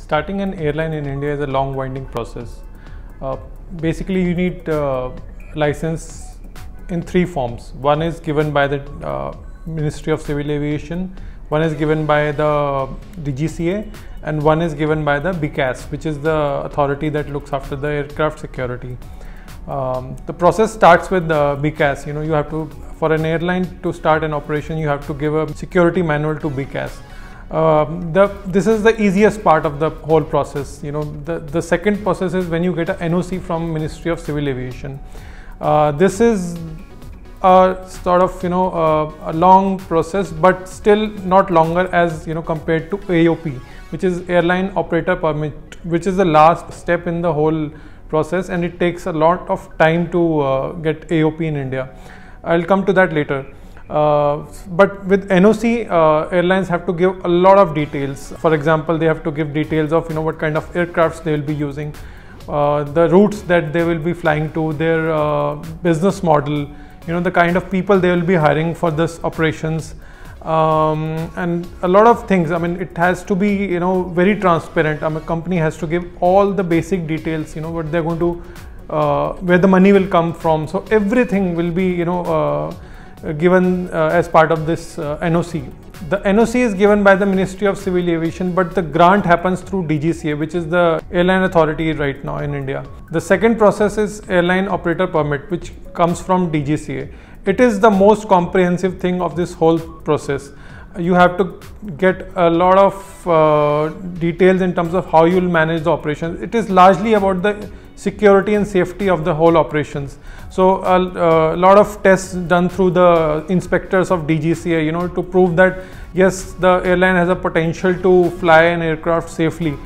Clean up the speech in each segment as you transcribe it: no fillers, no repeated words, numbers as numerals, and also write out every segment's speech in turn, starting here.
Starting an airline in India is a long winding process. Basically, you need license in three forms. One is given by the Ministry of Civil Aviation, one is given by the DGCA, and one is given by the BCAS, which is the authority that looks after the aircraft security. The process starts with the BCAS. You have to, for an airline to start an operation, you have to give a security manual to BCAS. This is the easiest part of the whole process. The second process is when you get a NOC from Ministry of Civil Aviation. This is a sort of a long process, but still not longer as compared to AOP, which is Airline Operator Permit, which is the last step in the whole process, and it takes a lot of time to get AOP in India. I'll come to that later. But with NOC, airlines have to give a lot of details. For example, they have to give details of what kind of aircrafts they will be using, the routes that they will be flying to, their business model, the kind of people they will be hiring for this operations, and a lot of things. I mean, it has to be very transparent. A company has to give all the basic details, what they're going to, where the money will come from. So everything will be given as part of this NOC. The NOC is given by the Ministry of Civil Aviation, but the grant happens through DGCA, which is the airline authority right now in India. The second process is Airline Operator Permit, which comes from DGCA. It is the most comprehensive thing of this whole process. You have to get a lot of details in terms of how you will manage the operations. It is largely about the security and safety of the whole operations. So a lot of tests done through the inspectors of DGCA, to prove that yes, the airline has a potential to fly an aircraft safely.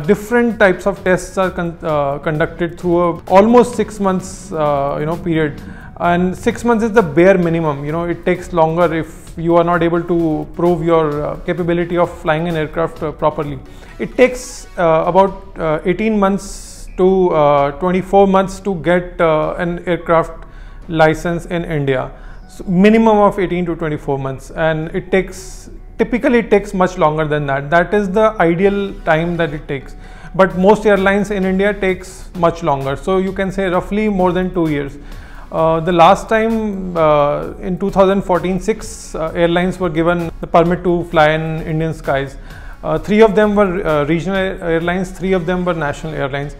Different types of tests are conducted through almost 6 months period, and 6 months is the bare minimum. It takes longer if you are not able to prove your capability of flying an aircraft properly. It takes about 18 months to 24 months to get an aircraft license in India. So minimum of 18 to 24 months, and it typically takes much longer than that. That is the ideal time that it takes, but most airlines in India takes much longer. So you can say roughly more than 2 years. The last time in 2014, 6 airlines were given the permit to fly in Indian skies. 3 of them were regional airlines, 3 of them were national airlines.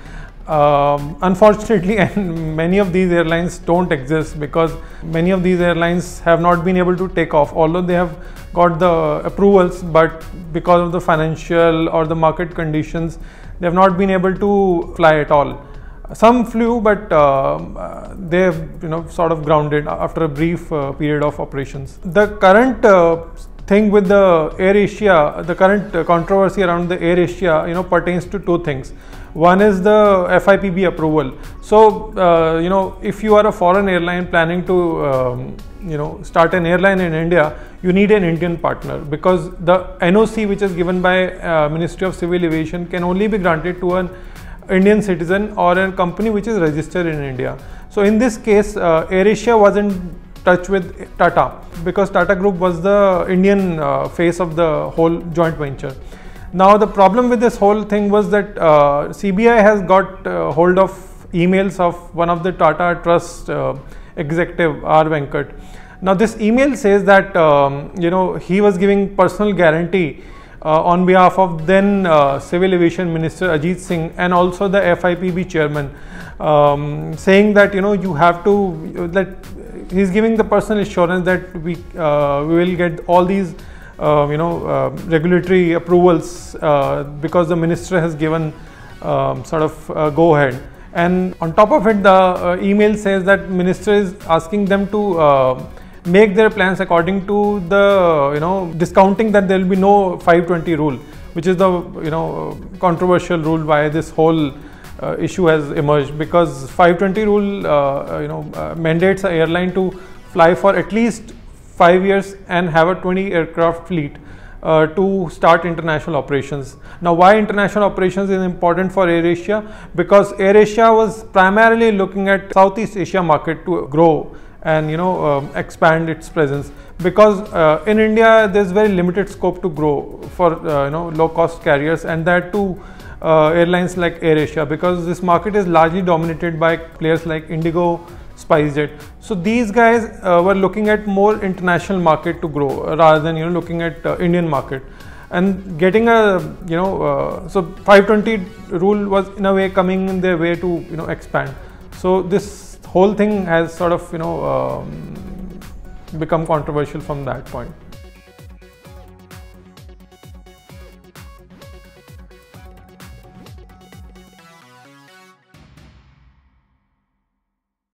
Unfortunately, and many of these airlines don't exist because many of these airlines have not been able to take off, although they have got the approvals, but because of the financial or the market conditions, they have not been able to fly at all. Some flew, but they have sort of grounded after a brief period of operations. The current thing with the AirAsia, the current controversy around the AirAsia, pertains to 2 things. One is the FIPB approval. So, if you are a foreign airline planning to, start an airline in India, you need an Indian partner, because the NOC, which is given by Ministry of Civil Aviation, can only be granted to an Indian citizen or a company which is registered in India. So, in this case, AirAsia was in touch with Tata, because Tata Group was the Indian face of the whole joint venture. Now, the problem with this whole thing was that CBI has got hold of emails of one of the Tata Trust executive, R. Venkat. Now, this email says that he was giving personal guarantee on behalf of then Civil Aviation Minister Ajit Singh and also the FIPB chairman, saying that you have to, that he's giving the personal assurance that we will get all these regulatory approvals because the minister has given sort of go ahead. And on top of it, the email says that minister is asking them to make their plans according to the discounting that there will be no 520 rule, which is the controversial rule why this whole issue has emerged, because 520 rule mandates an airline to fly for at least 5 years and have a 20 aircraft fleet to start international operations. Now, why international operations is important for AirAsia? Because AirAsia was primarily looking at Southeast Asia market to grow and expand its presence, because in India there's very limited scope to grow for low cost carriers, and that too airlines like AirAsia, because this market is largely dominated by players like Indigo, SpiceJet. So these guys were looking at more international market to grow rather than looking at Indian market, and getting a so 520 rule was in a way coming in their way to expand. So this whole thing has sort of become controversial from that point.